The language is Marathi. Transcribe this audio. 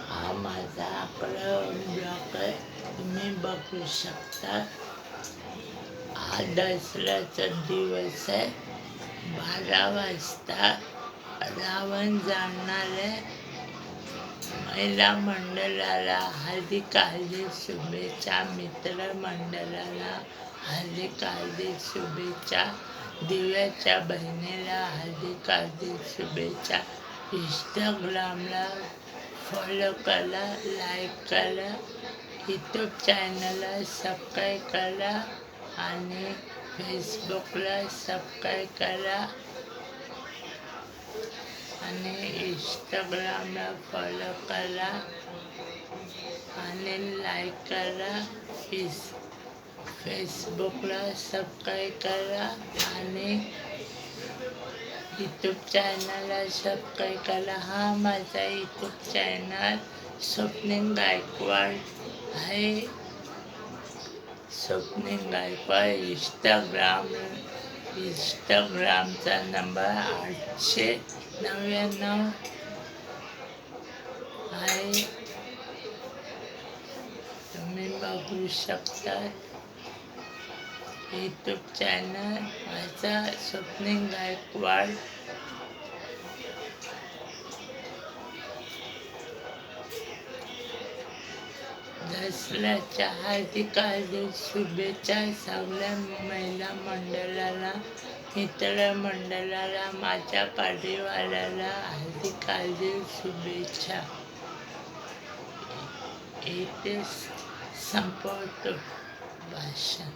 हा माझा आपला ब्लॉग आहे, तुम्ही बघू शकता. हा दसऱ्याचा दिवस आहे. 12 वाजता रावण जाळणार आहे. महिला मंडळाला हार्दिक हार्दिक शुभेच्छा. मित्रमंडळाला हार्दिक हार्दिक शुभेच्छा. दिव्याच्या बहिणीला हार्दिक हार्दिक शुभेच्छा. इंस्टाग्रामला फॉलो करा, लाईक करा, यूट्यूब चॅनलला सबस्क्राईब करा आणि फेसबुकला सबस्क्राईब करा आणि इंस्टाग्रामला फॉलो करा आणि लाईक करा. फेसबुकला सबस्क्राईब करा आणि यूट्यूब चॅनलला सबस्क्राईब करा. हा माझा यूट्यूब चॅनल स्वप्नील गायकवाड आहे. स्वप्नील गायकवाड. इंस्टाग्रामचा नंबर 899 आहे. तुम्ही बघू शकता. यूट्यूब चॅनल माझा स्वप्नील गायकवाड. दसऱ्याच्या हार्दिक हार्दिक शुभेच्छा सगळ्या महिला मंडळाला, मित्रमंडळाला, माझ्या परिवाराला हार्दिक हार्दिक शुभेच्छा. इथे संपवतो भाषण.